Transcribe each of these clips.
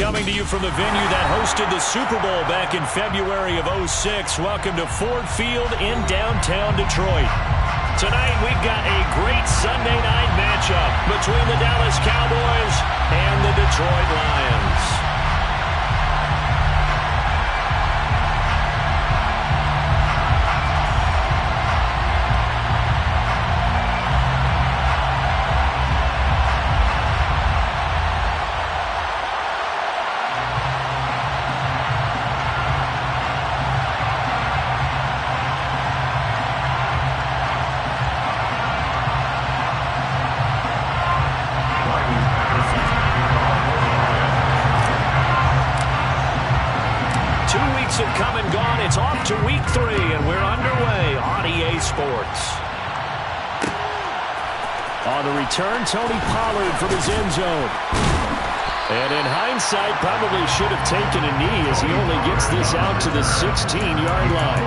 coming to you from the venue that hosted the Super Bowl back in February of '06. Welcome to Ford Field in downtown Detroit. Tonight we've got a great Sunday night matchup between the Dallas Cowboys and the Detroit Lions. Have come and gone. It's off to week 3, and we're underway on EA Sports. On the return, Tony Pollard from his end zone. And in hindsight, probably should have taken a knee as he only gets this out to the 16-yard line.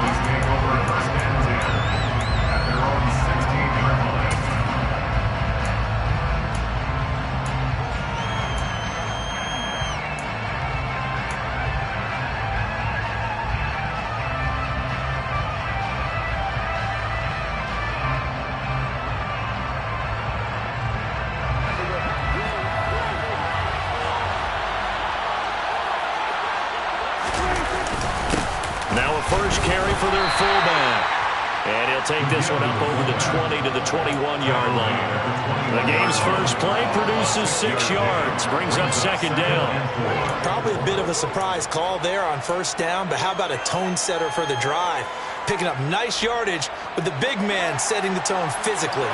First carry for their fullback. And he'll take this one up over the 20 to the 21-yard line. The game's first play produces 6 yards. Brings up second down. Probably a bit of a surprise call there on first down, but how about a tone setter for the drive? Picking up nice yardage with the big man setting the tone physically.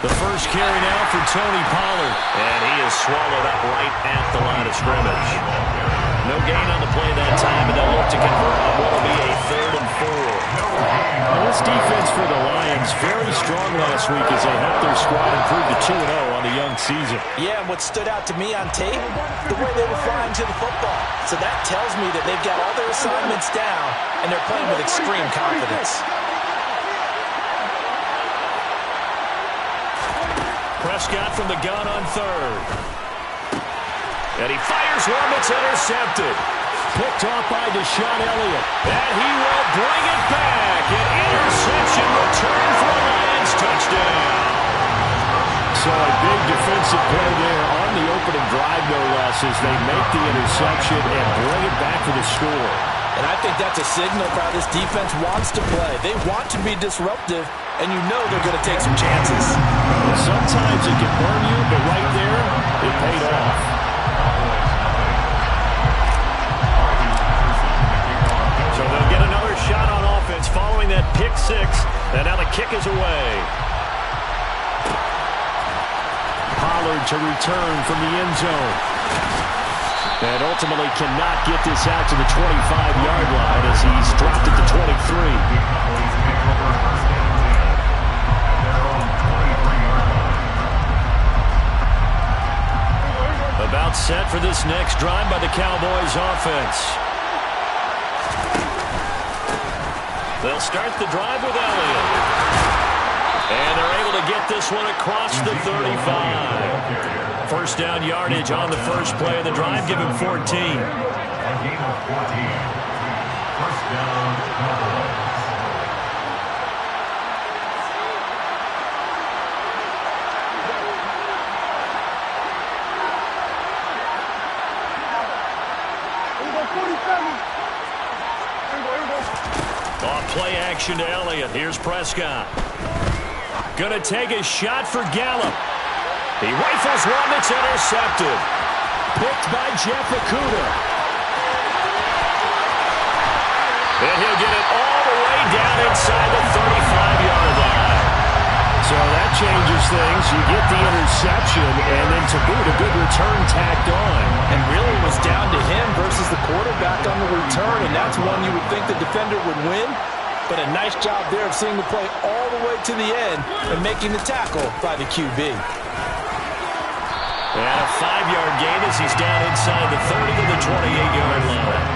The first carry now for Tony Pollard. And he is swallowed up right at the line of scrimmage. No gain on the play that time, and they'll look to convert on what will be a 3rd and 4. Well, this defense for the Lions, very strong last week as they helped their squad improve to 2-0 on the young season. Yeah, and what stood out to me on tape, the way they were flying to the football. So that tells me that they've got all their assignments down, and they're playing with extreme confidence. Prescott from the gun on 3rd. And he fires one that's intercepted. Picked off by Deshaun Elliott. And he will bring it back. An interception return for a Lions touchdown. So a big defensive play there on the opening drive, no less, as they make the interception and bring it back for the score. And I think that's a signal for how this defense wants to play. They want to be disruptive, and you know they're going to take some chances. Sometimes it can burn you, but right there, it paid off. So they'll get another shot on offense following that pick 6, and now the kick is away. Pollard to return from the end zone. And ultimately cannot get this out to the 25-yard line as he's dropped at the 23. About set for this next drive by the Cowboys offense. They'll start the drive with Elliott. And they're able to get this one across the 35. First down yardage on the first play of the drive. Give him 14. A game of 14. First down, Cowboys. Off play action to Elliott. Here's Prescott. Gonna take a shot for Gallup. He rifles one that's intercepted. Picked by Jeff Okudah. And he'll get it all the way down inside the 35-yard line. So that changes things. You get the interception, and then to boot, a good return tacked on. And really it was down to him versus the quarterback on the return, and that's one you would think the defender would win. But a nice job there of seeing the play all the way to the end and making the tackle by the QB. And a 5-yard gain as he's down inside the 30 to the 28-yard line.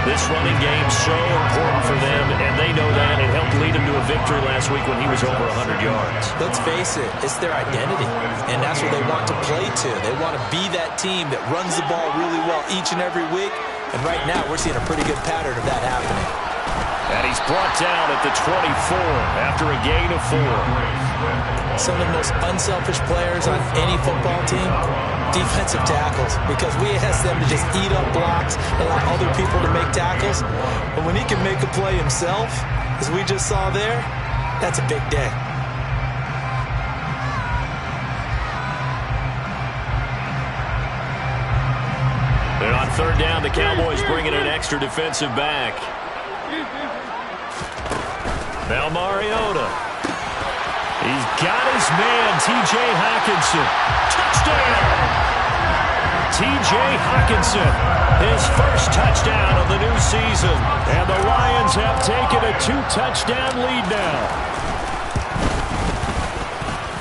This running game so important for them, and they know that. It helped lead them to a victory last week when he was over 100 yards. Let's face it, it's their identity, and that's what they want to play to. They want to be that team that runs the ball really well each and every week, and right now we're seeing a pretty good pattern of that happening. And he's brought down at the 24 after a gain of 4. Some of the most unselfish players on any football team, defensive tackles, because we ask them to just eat up blocks, allow other people to make tackles. But when he can make a play himself, as we just saw there, that's a big day. They're on third down. The Cowboys bringing an extra defensive back. Now Mariota. He's got his man, T.J. Hockenson. Touchdown! T.J. Hockenson, his first touchdown of the new season. And the Lions have taken a 2-touchdown lead now.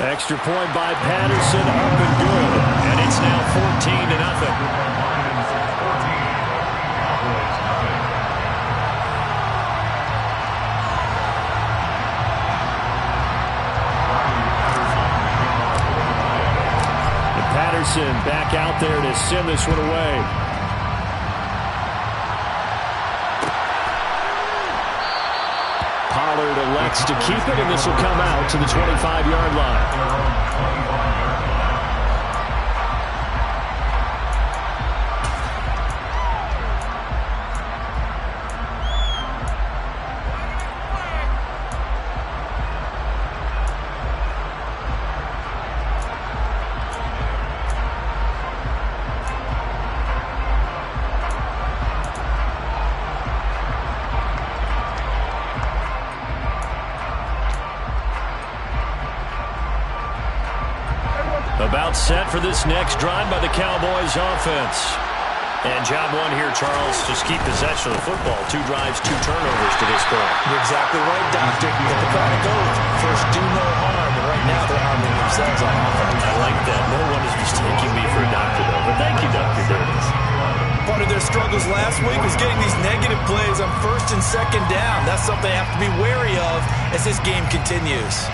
Extra point by Patterson, up and good. And it's now 14-0. Patterson back out there to send this one away. Pollard elects to keep it, and this will come out to the 25-yard line. About set for this next drive by the Cowboys offense. And job one here, Charles, just keep possession of the football. 2 drives, 2 turnovers to this point. You're exactly right, Doctor. But the product goes, first do no harm, and right now they're harming themselves on offense. I like that. No one is mistaking me for a doctor, though. But thank you, Dr. Davis. Part of their struggles last week was getting these negative plays on first and second down. That's something they have to be wary of as this game continues.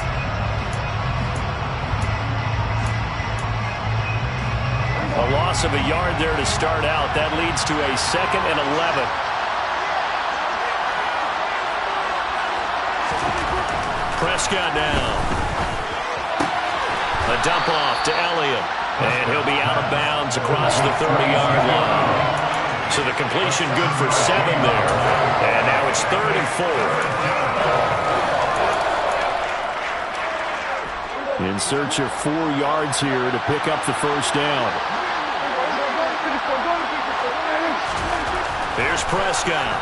A loss of a yard there to start out. That leads to a 2nd and 11. Prescott now. A dump off to Elliott. And he'll be out of bounds across the 30-yard line. So the completion good for 7 there. And now it's 3rd and 4. In search of 4 yards here to pick up the first down. Here's Prescott.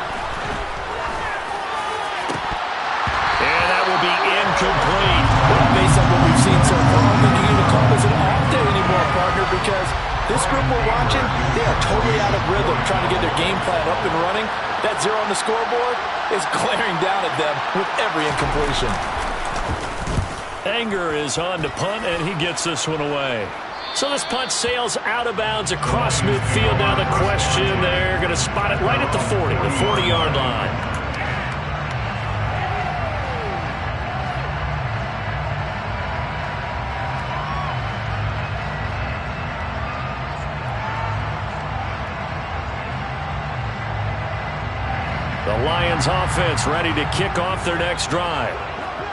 And that will be incomplete. Well, based on what we've seen so far, I don't think you can even call this an off day anymore, partner, because this group we're watching, they are totally out of rhythm, trying to get their game plan up and running. That 0 on the scoreboard is glaring down at them with every incompletion. Anger is on to punt, and he gets this one away. So this punt sails out of bounds across midfield. Now the question, they're going to spot it right at the 40, the 40-yard line. The Lions offense ready to kick off their next drive.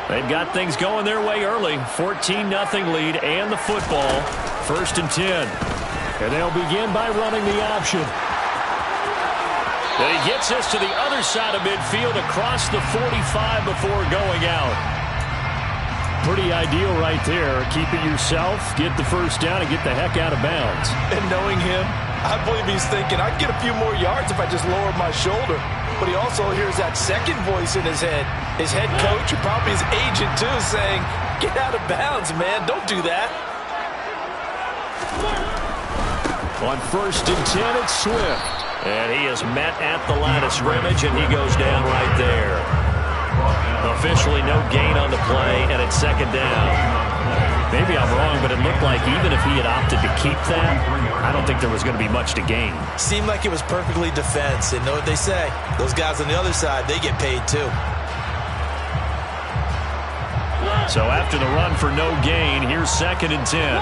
They've got things going their way early. 14-0 lead and the football. 1st and 10. And they'll begin by running the option. And he gets this to the other side of midfield across the 45 before going out. Pretty ideal right there. Keep it yourself, get the first down, and get the heck out of bounds. And knowing him, I believe he's thinking, I'd get a few more yards if I just lowered my shoulder. But he also hears that second voice in his head. His head coach, or probably his agent too, saying, get out of bounds, man. Don't do that. On 1st and 10, it's Swift. And he is met at the line of scrimmage, and he goes down right there. Officially no gain on the play, and it's 2nd down. Maybe I'm wrong, but it looked like even if he had opted to keep that, I don't think there was going to be much to gain. Seemed like it was perfectly defense. And know what they say? Those guys on the other side, they get paid too. So after the run for no gain, here's 2nd and 10.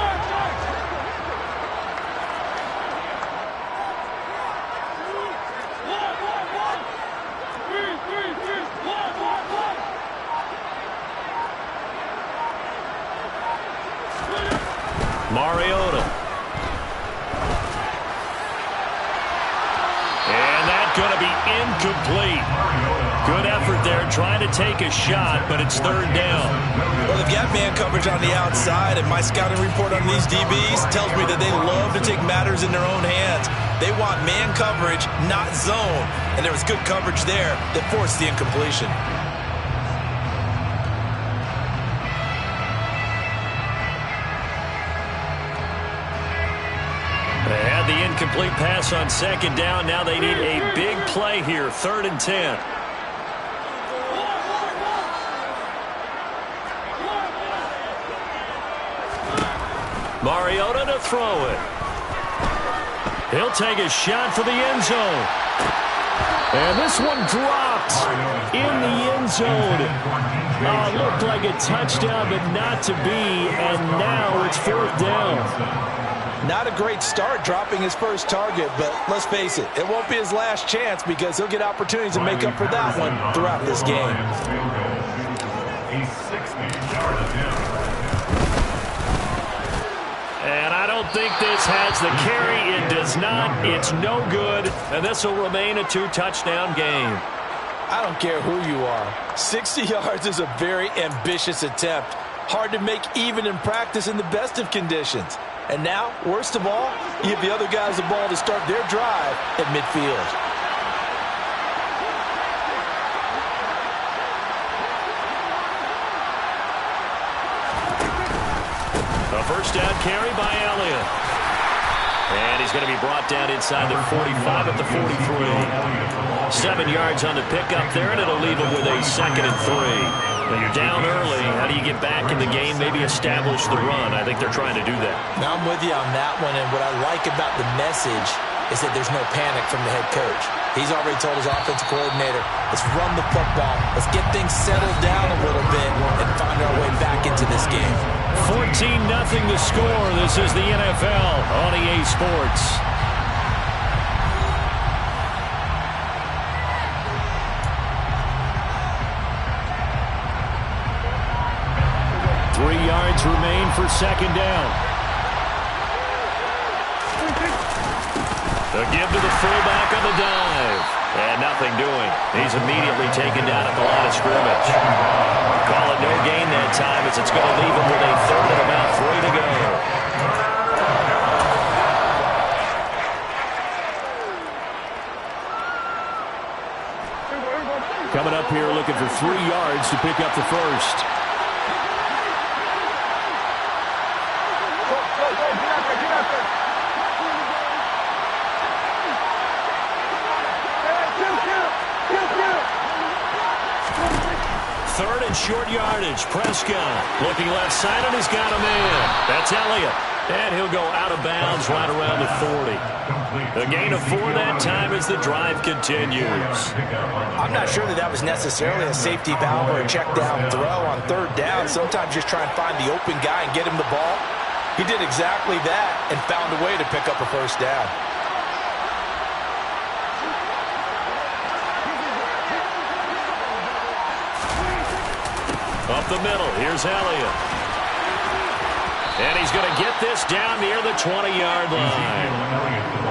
Mariota. And that's going to be incomplete. Good effort there trying to take a shot, but it's 3rd down. Well, they've got man coverage on the outside, and my scouting report on these DBs tells me that they love to take matters in their own hands. They want man coverage, not zone. And there was good coverage there that forced the incompletion. They had the incomplete pass on 2nd down. Now they need a big play here, 3rd and 10. Mariota to throw it. He'll take a shot for the end zone. And this one dropped in the end zone. Looked like a touchdown, but not to be. And now it's 4th down. Not a great start dropping his first target, but let's face it, it won't be his last chance because he'll get opportunities to make up for that one throughout this game. He's 60-yard attempt. And I don't think this has the carry. It does not. It's no good. And this will remain a 2-touchdown game. I don't care who you are. 60 yards is a very ambitious attempt. Hard to make even in practice in the best of conditions. And now, worst of all, you give the other guys the ball to start their drive at midfield. A first down carry by Elliott. And he's going to be brought down inside the 45 at the 43. 7 yards on the pickup there, and it'll leave him with a 2nd and 3. When you're down early, how do you get back in the game, maybe establish the run? I think they're trying to do that. Now I'm with you on that one, and what I like about the message is that there's no panic from the head coach. He's already told his offensive coordinator, let's run the football, let's get things settled down a little bit and find our way back into this game. 14-0 the score. This is the NFL on EA Sports. Remain for 2nd down. The give to the fullback on the dive. And nothing doing. He's immediately taken down at the line of scrimmage. Call it no gain that time as it's going to leave him with a 3rd and about 3 to go. Coming up here looking for 3 yards to pick up the first. Third and short yardage. Prescott looking left side, and he's got a man. That's Elliott. And he'll go out of bounds right around the 40. A gain of 4 that time as the drive continues. I'm not sure that was necessarily a safety valve or a check down throw on 3rd down. Sometimes just try and find the open guy and get him the ball. He did exactly that and found a way to pick up a first down. Up the middle, here's Elliott. And he's going to get this down near the 20-yard line.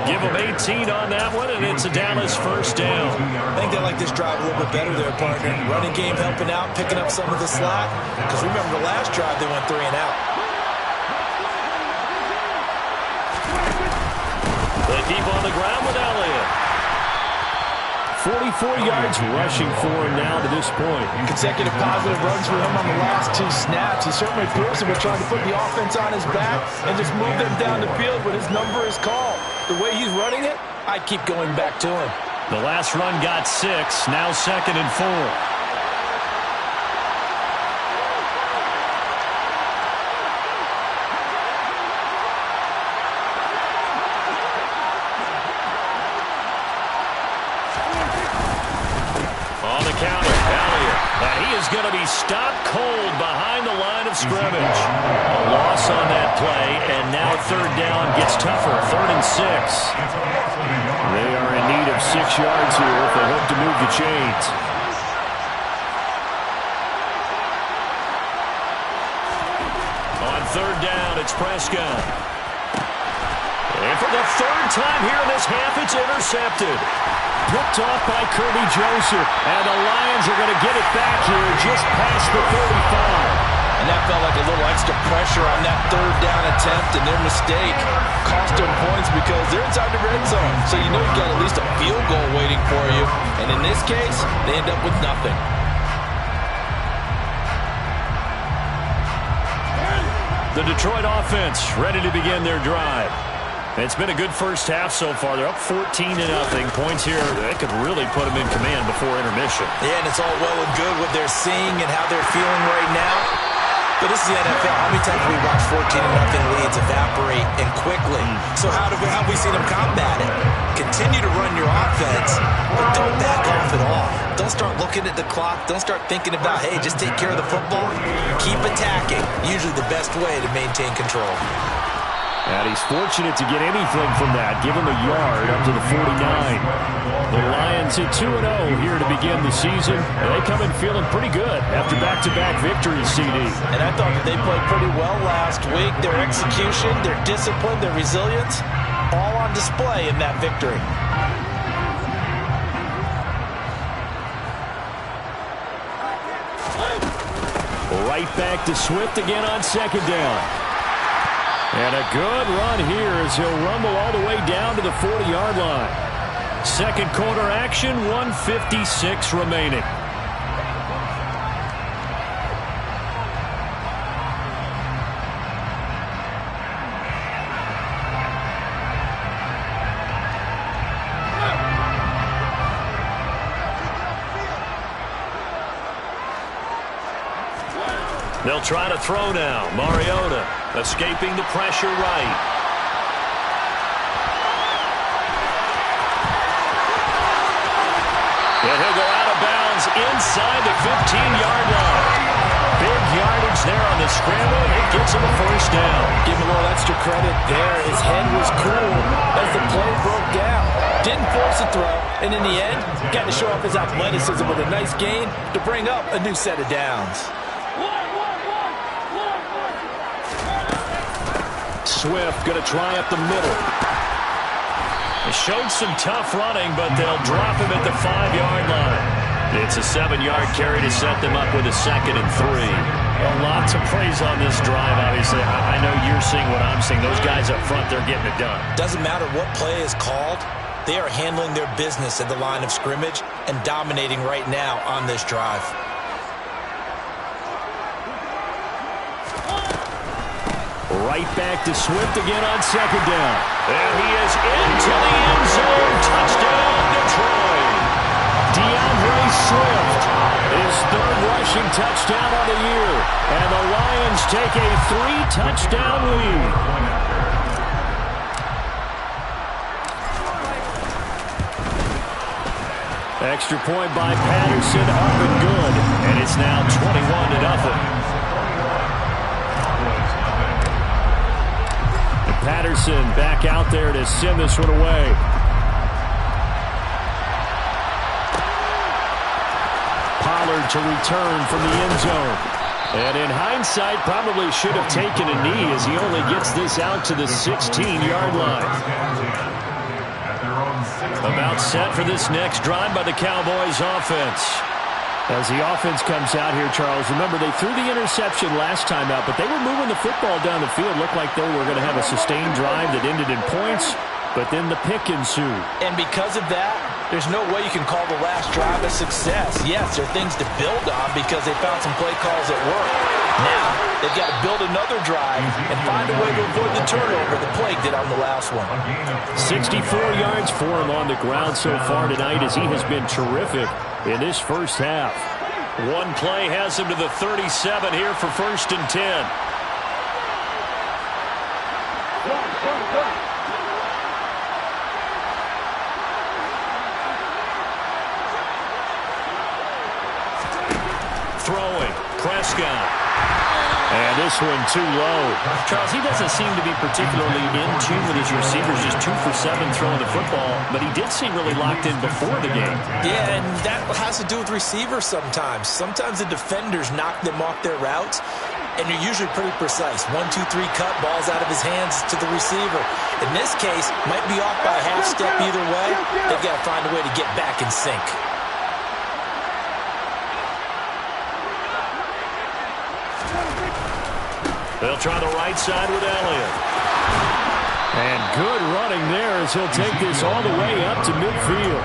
Give him 18 on that one, and it's a Dallas first down. I think they like this drive a little bit better there, partner. Running game helping out, picking up some of the slack. Because remember the last drive, they went 3 and out. They keep on the ground with Elliott. 44 yards rushing for him now to this point. Consecutive positive runs for him on the last 2 snaps. He certainly appears to be trying to put the offense on his back and just move them down the field, but his number is called. The way he's running it, I keep going back to him. The last run got 6, now 2nd and 4. stopped cold behind the line of scrimmage. A loss on that play, and now third down gets tougher. 3rd and 6. They are in need of 6 yards here if they hope to move the chains. On 3rd down, it's Prescott. And for the 3rd time here in this half, it's intercepted. Picked off by Kirby Joseph. And the Lions are going to get it back here just past the 35. And that felt like a little extra pressure on that 3rd down attempt, and their mistake cost them points because they're inside the red zone. So you know you got at least a field goal waiting for you. And in this case, they end up with nothing. The Detroit offense ready to begin their drive. It's been a good first half so far. They're up 14-0. Points here, they could really put them in command before intermission. Yeah, and it's all well and good what they're seeing and how they're feeling right now. But this is the NFL. How many times have we watched 14-0 leads evaporate and quickly? So how have we seen them combat it? Continue to run your offense, but don't back off at all. Don't start looking at the clock. Don't start thinking about, hey, just take care of the football. Keep attacking. Usually the best way to maintain control. And he's fortunate to get anything from that. Give him a yard up to the 49. The Lions at 2-0 here to begin the season. They come in feeling pretty good after back-to-back victories, CD. And I thought that they played pretty well last week. Their execution, their discipline, their resilience, all on display in that victory. Right back to Swift again on 2nd down. And a good run here as he'll rumble all the way down to the 40-yard line. Second quarter action, 1:56 remaining. They'll try to throw now. Mariota escaping the pressure right. And he'll go out of bounds inside the 15-yard line. Big yardage there on the scramble. It gets him a first down. Give him a little extra credit there. His head was cool as the play broke down. Didn't force a throw. And in the end, got to show off his athleticism with a nice gain to bring up a new set of downs. Swift going to try up the middle. He showed some tough running, but they'll drop him at the 5-yard line. It's a 7-yard carry to set them up with a 2nd and 3. Well, lots of praise on this drive, obviously. I know you're seeing what I'm seeing. Those guys up front, they're getting it done. Doesn't matter what play is called. They are handling their business at the line of scrimmage and dominating right now on this drive. Right back to Swift again on 2nd down. And he is into the end zone. Touchdown, Detroit. DeAndre Swift, his 3rd rushing touchdown of the year. And the Lions take a 3-touchdown lead. Extra point by Patterson, up and good. And it's now 21-0. Patterson back out there to send this one away. Pollard to return from the end zone. And in hindsight, probably should have taken a knee as he only gets this out to the 16-yard line. About set for this next drive by the Cowboys offense. As the offense comes out here, Charles, remember they threw the interception last time out, but they were moving the football down the field. Looked like they were going to have a sustained drive that ended in points, but then the pick ensued. And because of that, there's no way you can call the last drive a success. Yes, there are things to build on because they found some play calls that work. Now, they've got to build another drive and find a way to avoid the turnover the plague did on the last one. 64 yards for him on the ground so far tonight as he has been terrific in this first half. One play has him to the 37 here for 1st and 10. Throwing. Prescott. Prescott. And this one too low. Charles, he doesn't seem to be particularly in tune with his receivers, just 2 for 7 throwing the football, but he did seem really locked in before the game. Yeah, and that has to do with receivers sometimes. Sometimes the defenders knock them off their routes, and you're usually pretty precise. 1, 2, 3 cut, ball's out of his hands to the receiver. In this case, might be off by a half step either way. They've got to find a way to get back in sync. They'll try the right side with Elliott. And good running there as he'll take this all the way up to midfield.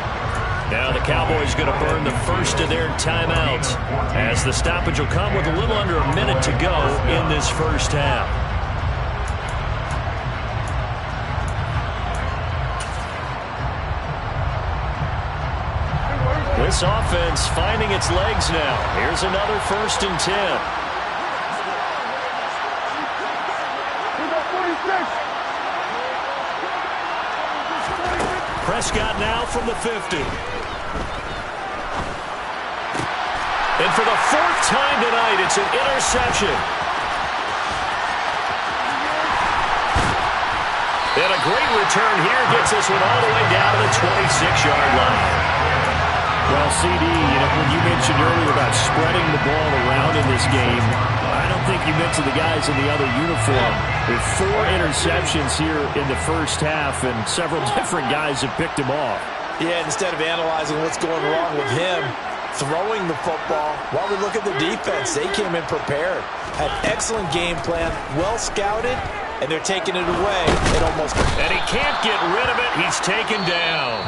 Now the Cowboys going to burn the first of their timeouts as the stoppage will come with a little under a minute to go in this first half. This offense finding its legs now. Here's another 1st and 10. Prescott now from the 50. And for the 4th time tonight, it's an interception. And a great return here gets this one all the way down to the 26-yard line. Well, CD, when you mentioned earlier about spreading the ball around in this game, I don't think you mentioned the guys in the other uniform. With 4 interceptions here in the first half, and several different guys have picked him off. Yeah, instead of analyzing what's going wrong with him, throwing the football, while we look at the defense, they came in prepared. Had excellent game plan, well scouted, and they're taking it away. And he can't get rid of it. He's taken down.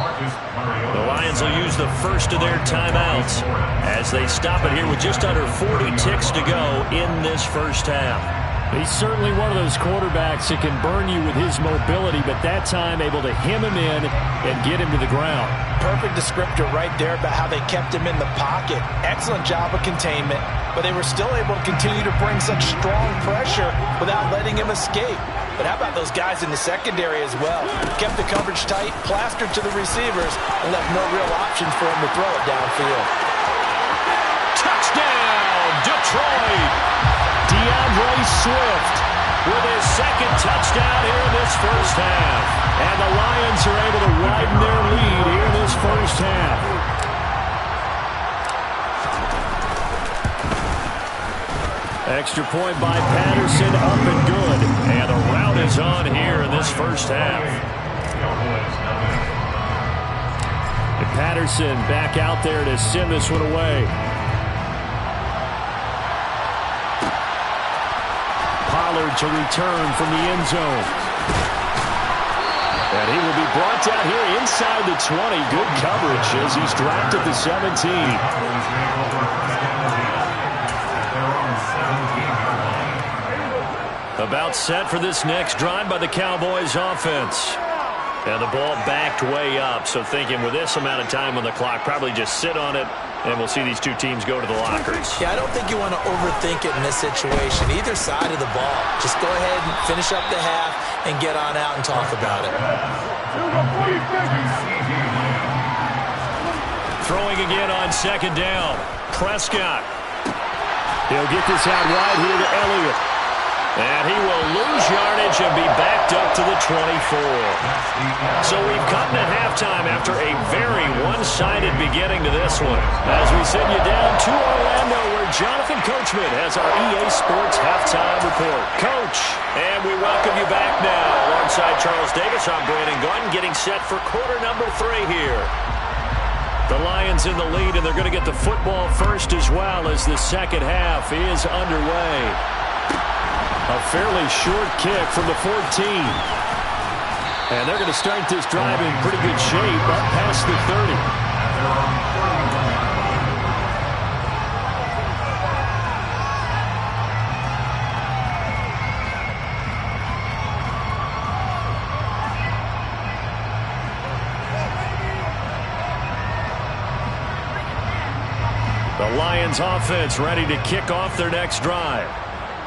The Lions will use the first of their timeouts as they stop it here with just under 40 ticks to go in this first half. He's certainly one of those quarterbacks that can burn you with his mobility, but that time able to hem him in and get him to the ground. Perfect descriptor right there about how they kept him in the pocket. Excellent job of containment, but they were still able to continue to bring such strong pressure without letting him escape. But how about those guys in the secondary as well? Kept the coverage tight, plastered to the receivers, and left no real option for him to throw it downfield. Touchdown, Detroit! DeAndre Swift with his 2nd touchdown here in this first half. And the Lions are able to widen their lead here in this first half. Extra point by Patterson, up and good. And the route is on here in this first half. And Patterson back out there to send this one away. Pollard to return from the end zone. And he will be brought down here inside the 20. Good coverage as he's dropped at the 17. About set for this next drive by the Cowboys offense. And the ball backed way up, so thinking with this amount of time on the clock, probably just sit on it, and we'll see these two teams go to the lockers. Yeah, I don't think you want to overthink it in this situation, either side of the ball. Just go ahead and finish up the half and get on out and talk about it. Throwing again on 2nd down. Prescott. He'll get this out wide here to Elliott. And he will lose yardage and be backed up to the 24. So we've come to halftime after a very one-sided beginning to this one. As we send you down to Orlando, where Jonathan Coachman has our EA Sports Halftime Report. Coach, and we welcome you back now. Alongside Charles Davis, I'm Brandon Gordon, getting set for quarter number 3 here. The Lions in the lead, and they're going to get the football first as well as the second half is underway. A fairly short kick from the 14. And they're going to start this drive in pretty good shape up past the 30. The Lions offense ready to kick off their next drive.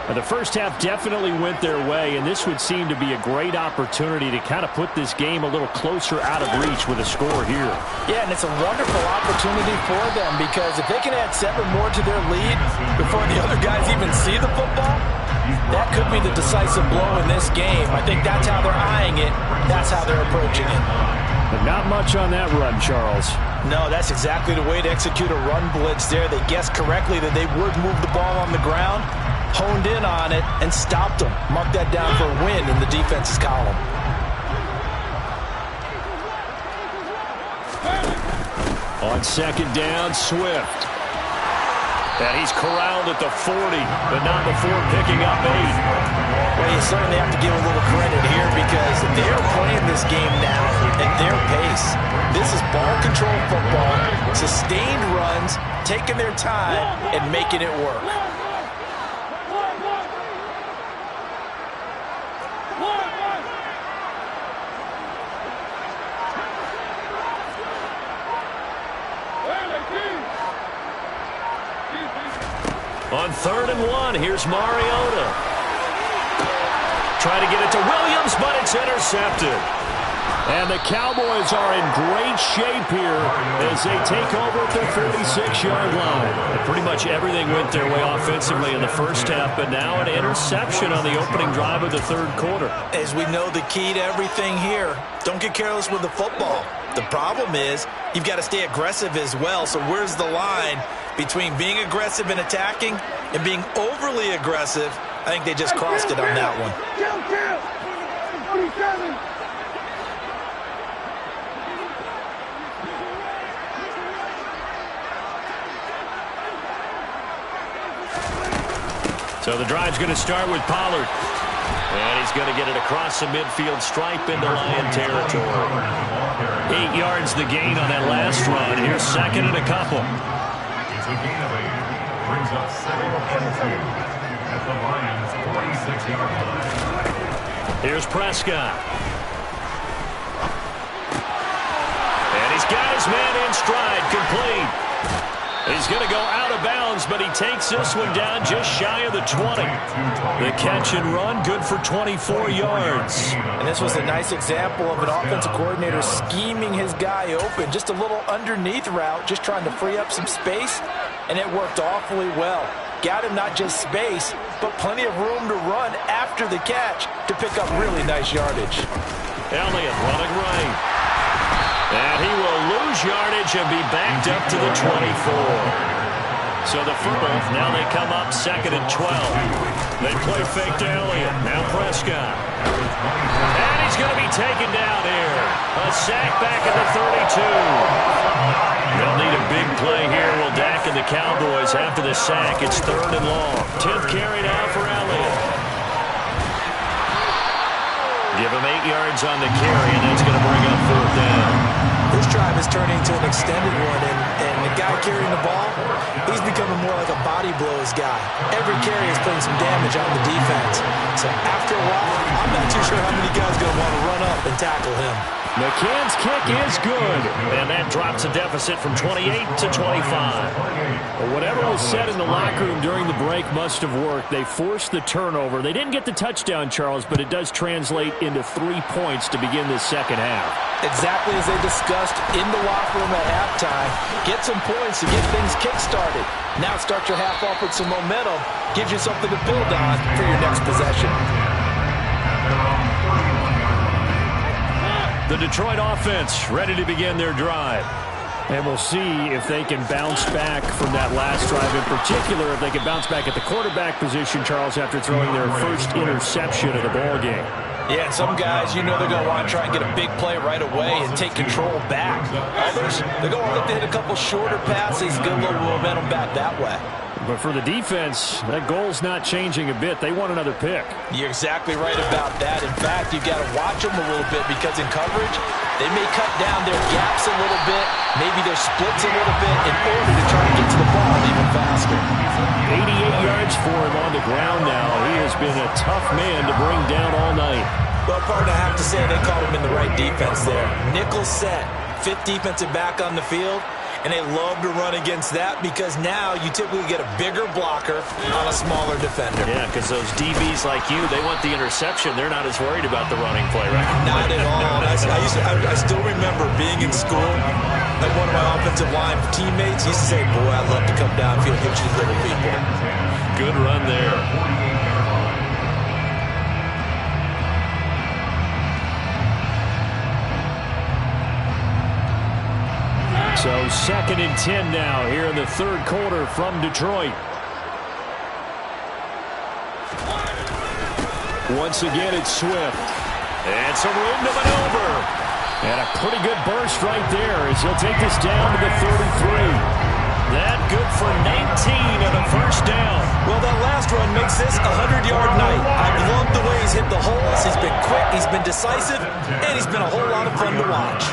The first half definitely went their way, and this would seem to be a great opportunity to kind of put this game a little closer out of reach with a score here. Yeah, and it's a wonderful opportunity for them because if they can add 7 more to their lead before the other guys even see the football, that could be the decisive blow in this game. I think that's how they're eyeing it. That's how they're approaching it. But not much on that run, Charles. No, that's exactly the way to execute a run blitz there. They guessed correctly that they would move the ball on the ground, honed in on it, and stopped them. Mark that down for a win in the defense's column. On second down, Swift. And he's corralled at the 40, but not before picking up 8. Well, you certainly have to give a little credit here because they're playing this game now at their pace. This is ball control football, sustained runs, taking their time, and making it work. On 3rd and 1, here's Mariota. Trying to get it to Williams, but it's intercepted. And the Cowboys are in great shape here as they take over at their 46-yard line. Pretty much everything went their way offensively in the first half, but now an interception on the opening drive of the 3rd quarter. As we know, the key to everything here, don't get careless with the football. The problem is you've got to stay aggressive as well. So where's the line between being aggressive and attacking and being overly aggressive? I think they just crossed it on that one. So the drive's going to start with Pollard. And he's going to get it across the midfield stripe into Lion territory. 8 yards the gain on that last run. Here's 2nd and a couple. It's a gain of 8. Brings up 2nd and 2 at the Lions' 46-yard line. Here's Prescott. And he's got his man in stride, complete. He's going to go out of bounds, but he takes this one down just shy of the 20. The catch and run, good for 24 yards. And this was a nice example of an offensive coordinator scheming his guy open. Just a little underneath route, just trying to free up some space, and it worked awfully well. Got him not just space, but plenty of room to run after the catch to pick up really nice yardage. Elliott running right. And he will lose yardage and be backed up to the 24. So the fumble, now they come up 2nd and 12. They play fake to Elliott. Now Prescott. And he's going to be taken down here. A sack back at the 32. They'll need a big play here. Will Dak and the Cowboys after the sack. It's 3rd and long. 10th carry now for Elliott. Give him 8 yards on the carry, and that's going to bring up 4th down. This drive is turning into an extended one, and the guy carrying the ball, he's becoming more like a body blows guy. Every carry is putting some damage on the defense. So after a while, I'm not too sure how many guys are going to want to run up and tackle him. McCann's kick is good, and that drops a deficit from 28 to 25. Well, whatever was said in the locker room during the break must have worked. They forced the turnover. They didn't get the touchdown, Charles, but it does translate into 3 points to begin this second half. Exactly as they discussed in the locker room at halftime. Get some points to get things kick-started. Now start your half off with some momentum. Gives you something to build on for your next possession. The Detroit offense ready to begin their drive. And we'll see if they can bounce back from that last drive, in particular, if they can bounce back at the quarterback position, Charles, after throwing their first interception of the ball game. Yeah, and some guys, you know they're going to want to try and get a big play right away and take control back. Others, they're going to look to hit a couple shorter passes, get a little momentum back that way. But for the defense, that goal's not changing a bit. They want another pick. You're exactly right about that. In fact, you've got to watch them a little bit because in coverage, they may cut down their gaps a little bit, maybe their splits a little bit in order to try to get to the ball even faster. 88 yards for him on the ground now. He has been a tough man to bring down all night. Well, partner, I have to say they called him in the right defense there. Nickel set, 5th defensive back on the field. And they love to run against that because now you typically get a bigger blocker on a smaller defender. Yeah, because those DBs like you, they want the interception. They're not as worried about the running play, right? Not at all. I still remember being in school, and one of my offensive line teammates used to say, boy, I'd love to come downfield and hit you little people. Good run there. So 2nd and 10 now here in the third quarter from Detroit. Once again, it's Swift. And some room to maneuver. And a pretty good burst right there as he'll take this down to the 33. That good for 19 and a first down. Well, that last run makes this a 100-yard night. I've loved the way he's hit the holes. He's been quick, he's been decisive, and he's been a whole lot of fun to watch.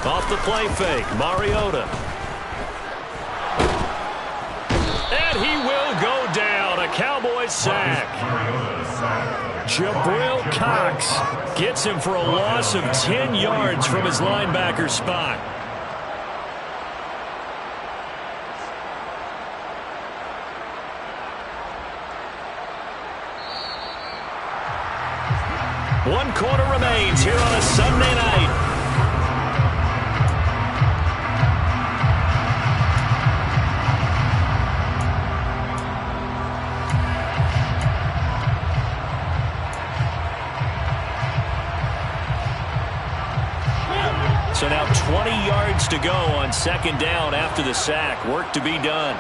Off the play fake, Mariota. And he will go down. A Cowboys sack. Jabril Cox gets him for a loss of 10 yards from his linebacker spot. One quarter remains here on a Sunday night. So now 20 yards to go on 2nd down after the sack. Work to be done.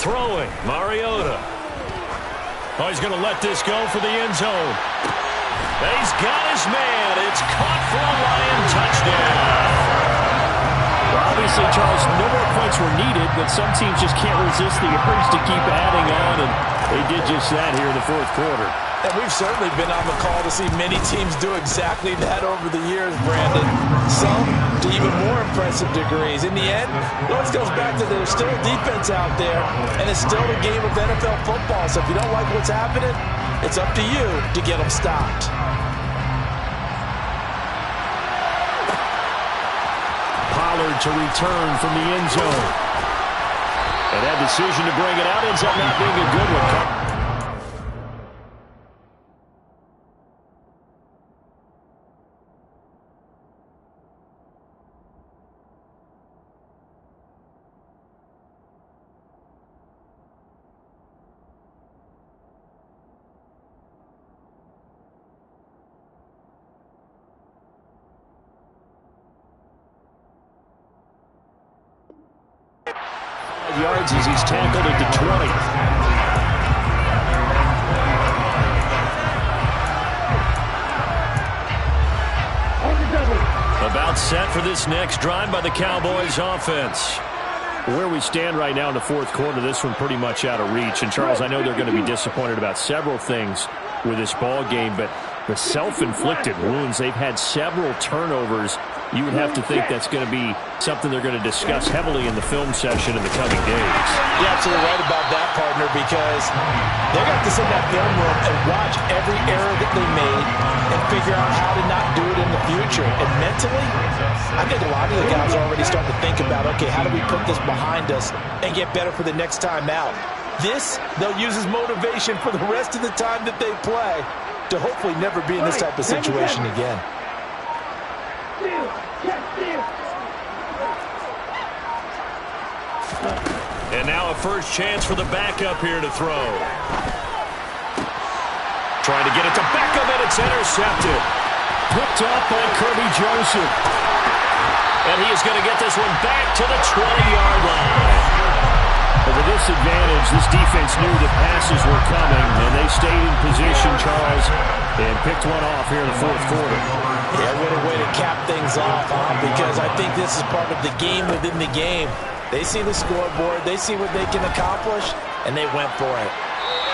Throwing, Mariota. Oh, he's going to let this go for the end zone. He's got his man. It's caught for a Lion touchdown. Obviously, Charles, no more points were needed, but some teams just can't resist the urge to keep adding on, and they did just that here in the fourth quarter. And we've certainly been on the call to see many teams do exactly that over the years, Brandon. Some to even more impressive degrees. In the end, it always goes back to there's still a defense out there, and it's still a game of NFL football. So if you don't like what's happening, it's up to you to get them stopped. Pollard to return from the end zone. And that decision to bring it out ends up not being a good one. Yards as he's tackled at the 20. About set for this next drive by the Cowboys offense. Where we stand right now in the fourth quarter, this one pretty much out of reach. And Charles, I know they're going to be disappointed about several things with this ball game, but the self-inflicted wounds, they've had several turnovers. You would have to think that's going to be something they're going to discuss heavily in the film session in the coming days. You're absolutely right about that, partner, because they're going to have to sit in that film room and watch every error that they made and figure out how to not do it in the future. And mentally, I think a lot of the guys are already starting to think about, okay, how do we put this behind us and get better for the next time out? This, they'll use as motivation for the rest of the time that they play to hopefully never be in this type of situation again. And now a first chance for the backup here to throw. Trying to get it to Beckham, and it's intercepted. Picked off by Kirby Joseph. And he is going to get this one back to the 20-yard line. With a disadvantage, this defense knew the passes were coming, and they stayed in position, Charles, and picked one off here in the fourth quarter. Yeah, what a way to cap things off, huh? Because I think this is part of the game within the game. They see the scoreboard, they see what they can accomplish, and they went for it.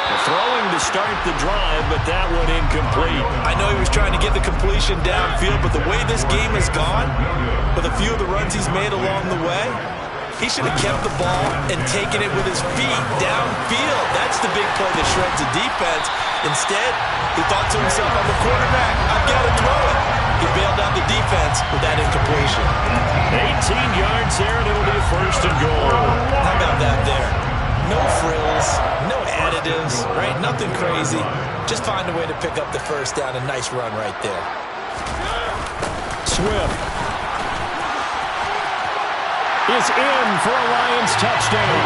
The throwing to to start the drive, but that one incomplete. I know he was trying to get the completion downfield, but the way this game has gone, with a few of the runs he's made along the way, he should have kept the ball and taken it with his feet downfield. That's the big play that shreds the defense. Instead, he thought to himself, I'm the quarterback, I've got to throw it. He bailed out the defense with that incompletion. 18 yards there, and it'll be a 1st and goal. How about that there? No frills, no additives, right? Nothing crazy. Just find a way to pick up the first down. A nice run right there. Swift is in for a Lions touchdown.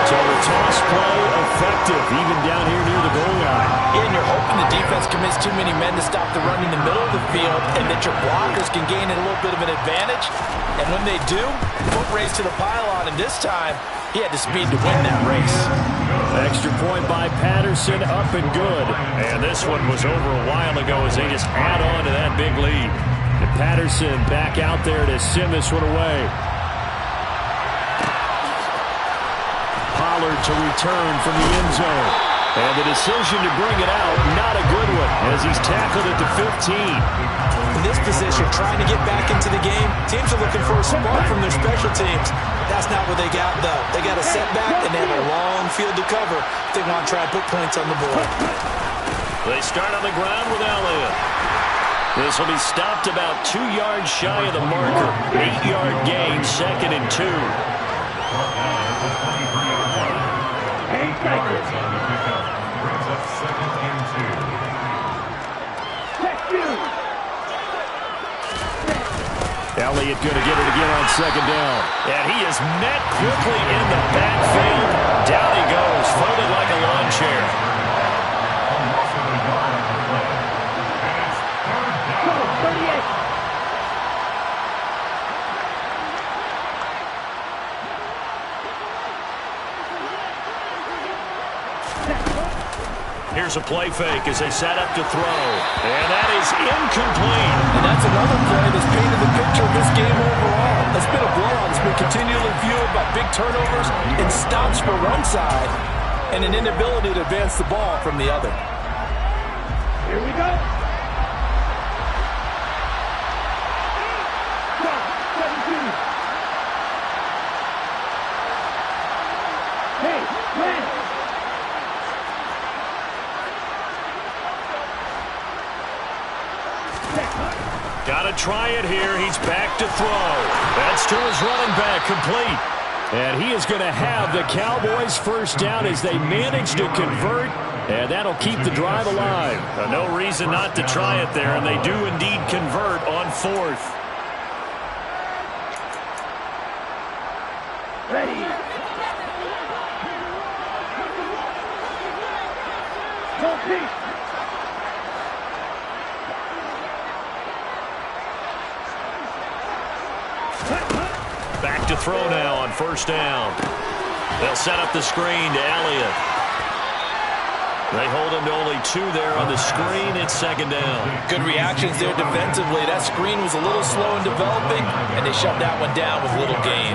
So the toss play effective, even down here near the goal line. And you're hoping the defense commits too many men to stop the run in the middle of the field and that your blockers can gain a little bit of an advantage. And when they do, foot race to the pylon, and this time, he had the speed to win that race. Extra point by Patterson, up and good. And this one was over a while ago as they just add on to that big lead. And Patterson back out there to send this one away. Pollard to return from the end zone. And the decision to bring it out, not a good one, as he's tackled at the 15. In this position, trying to get back into the game, teams are looking for a spark from their special teams. That's not what they got, though. They got a setback, and they have a long field to cover if they want to try and put points on the board. They start on the ground with Elliott. This will be stopped about 2 yards shy of the marker. 8-yard gain, 2nd and 2. 8 yards on the pickup. Brings up 2nd and 2. Elliott going to get it again on 2nd down. And he is met quickly in the backfield. Down he goes, folded like a lawn chair. Here's a play fake as they set up to throw. And that is incomplete. And that's another play that's painted the picture of this game overall. It's been a blowout. It's been continually fueled by big turnovers and stops for one side and an inability to advance the ball from the other. Here we go. Got to try it here. He's back to throw. That's to his running back, complete. And he is going to have the Cowboys' first down as they manage to convert. And that'll keep the drive alive. No reason not to try it there, and they do indeed convert on 4th. Ready. Go, Pete. Back to throw now on 1st down. They'll set up the screen to Elliott. They hold him to only 2 there on the screen. It's 2nd down. Good reactions there defensively. That screen was a little slow in developing, and they shut that one down with little gain.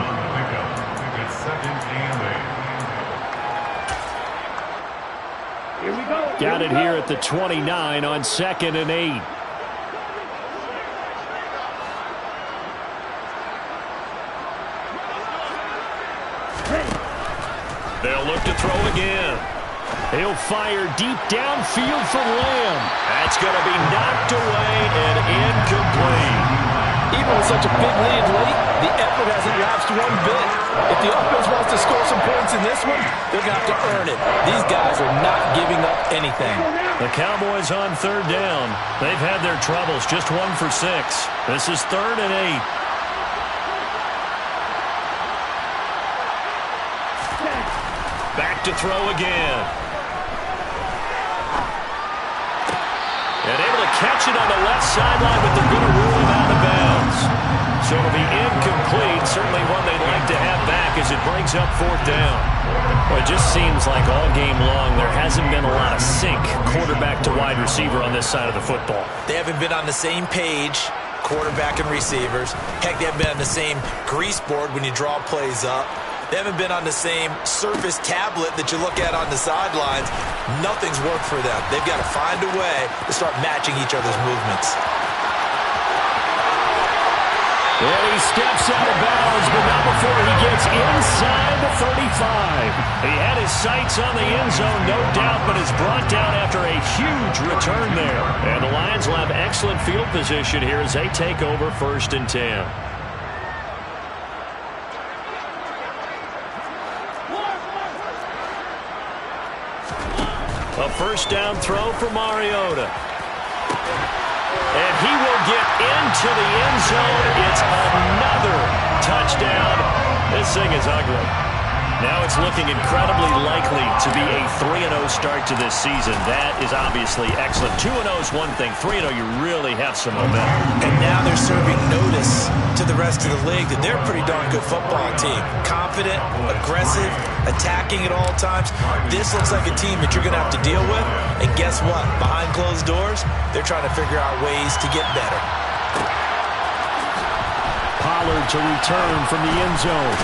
Here we go. Got it here at the 29 on 2nd and 8. They'll look to throw again. He'll fire deep downfield for Lamb. That's going to be knocked away and incomplete. Even with such a big lead late, the effort hasn't lapsed one bit. If the offense wants to score some points in this one, they're going to have to earn it. These guys are not giving up anything. The Cowboys on 3rd down. They've had their troubles, just 1 for 6. This is 3rd and 8. Back to throw again. And able to catch it on the left sideline, but they're going to rule him out of bounds. So it'll be incomplete. Certainly one they'd like to have back as it brings up 4th down. Well, it just seems like all game long there hasn't been a lot of sync quarterback to wide receiver on this side of the football. They haven't been on the same page, quarterback and receivers. Heck, they haven't been on the same grease board when you draw plays up. They haven't been on the same Surface tablet that you look at on the sidelines. Nothing's worked for them. They've got to find a way to start matching each other's movements. And he steps out of bounds, but not before he gets inside the 35. He had his sights on the end zone, no doubt, but is brought down after a huge return there. And the Lions will have excellent field position here as they take over 1st and 10. A first down throw for Mariota. And he will get into the end zone. It's another touchdown. This thing is ugly. Now it's looking incredibly likely to be a 3-0 start to this season. That is obviously excellent. 2-0 is one thing. 3-0, you really have some momentum. And now they're serving notice to the rest of the league that they're a pretty darn good football team. Confident, aggressive, attacking at all times. This looks like a team that you're going to have to deal with. And guess what? Behind closed doors, they're trying to figure out ways to get better. Pollard to return from the end zone.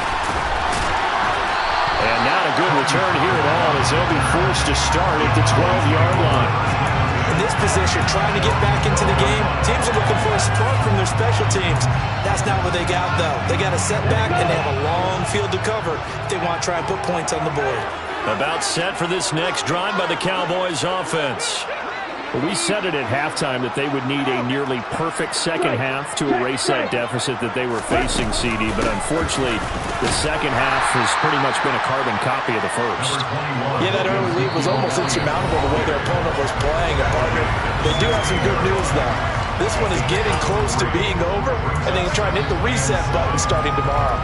And not a good return here at all as they'll be forced to start at the 12-yard line. In this position, trying to get back into the game, teams are looking for a spark from their special teams. That's not what they got, though. They got a setback, and they have a long field to cover if they want to try and put points on the board. About set for this next drive by the Cowboys offense. We said it at halftime that they would need a nearly perfect second half to erase that deficit that they were facing, CD, but unfortunately the second half has pretty much been a carbon copy of the first. Yeah, that early lead was almost insurmountable the way their opponent was playing. And partner, they do have some good news, though. This one is getting close to being over, and they can try and hit the reset button starting tomorrow.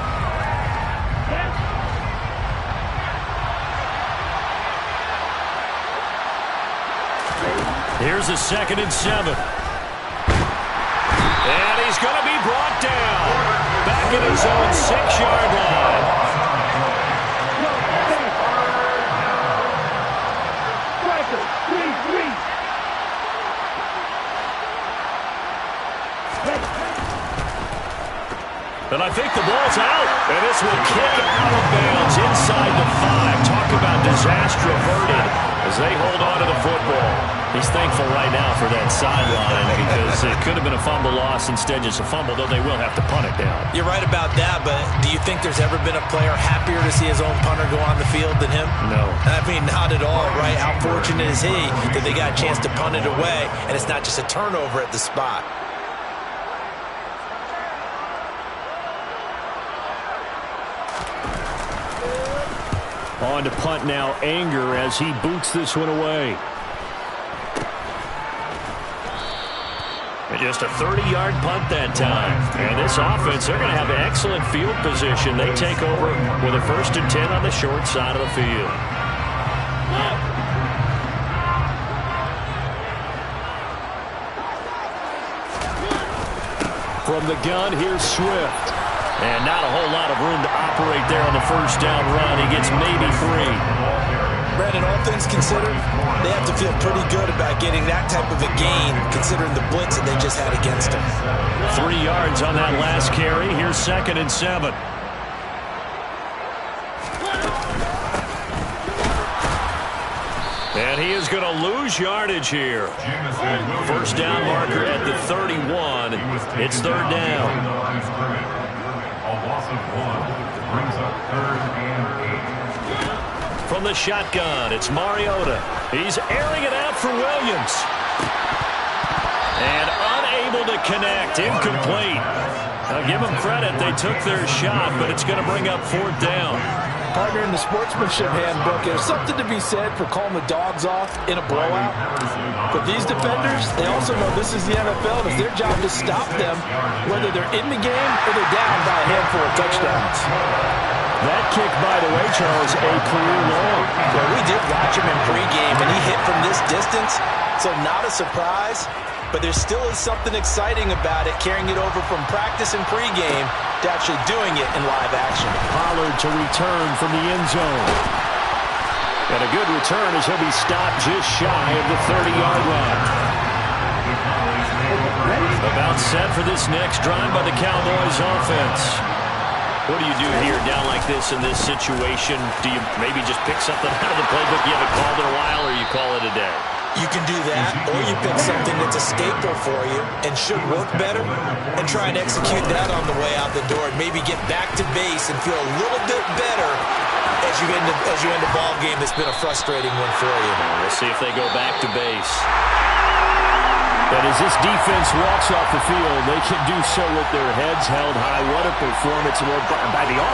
Here's a 2nd and 7. And he's going to be brought down. Back at his own 6-yard line. And I think the ball's out. And this will kick out of bounds inside the 5. Talk about disaster averted as they hold on to the football. He's thankful right now for that sideline because it could have been a fumble loss. Instead, just a fumble, though they will have to punt it down. You're right about that, but do you think there's ever been a player happier to see his own punter go on the field than him? No. I mean, not at all, right? How fortunate is he that they got a chance to punt it away, and it's not just a turnover at the spot. On to punt now, Anger, as he boots this one away. Just a 30-yard punt that time. And this offense, they're going to have excellent field position. They take over with a 1st and 10 on the short side of the field. From the gun, here's Swift. And not a whole lot of room to operate there on the first down run. He gets maybe 3. Brandon, all things considered, they have to feel pretty good about getting that type of a gain, considering the blitz that they just had against them. 3 yards on that last carry. Here's 2nd and 7. And he is going to lose yardage here. First down marker at the 31. It's 3rd down. A loss of 1 brings up 3rd and 8. From the shotgun, it's Mariota. He's airing it out for Williams. And unable to connect. Incomplete. Now give them credit. They took their shot, but it's going to bring up 4th down. Partner, in the sportsmanship handbook, there's something to be said for calling the dogs off in a blowout. But these defenders, they also know this is the NFL, and it's their job to stop them, whether they're in the game or they're down by a handful of touchdowns. That kick, by the way, Charles, a career long. Well, we did watch him in pregame, and he hit from this distance, so not a surprise. But there still is something exciting about it, carrying it over from practice and pregame to actually doing it in live action. Pollard to return from the end zone. And a good return as he'll be stopped just shy of the 30-yard line. About set for this next drive by the Cowboys offense. What do you do here down like this in this situation? Do you maybe just pick something out of the playbook you haven't called in a while, or you call it a day? You can do that, or you pick something that's a staple for you and should work better and try and execute that on the way out the door and maybe get back to base and feel a little bit better as you end a ball game that's been a frustrating one for you. We'll see if they go back to base. But as this defense walks off the field, they can do so with their heads held high. What a performance by the offense.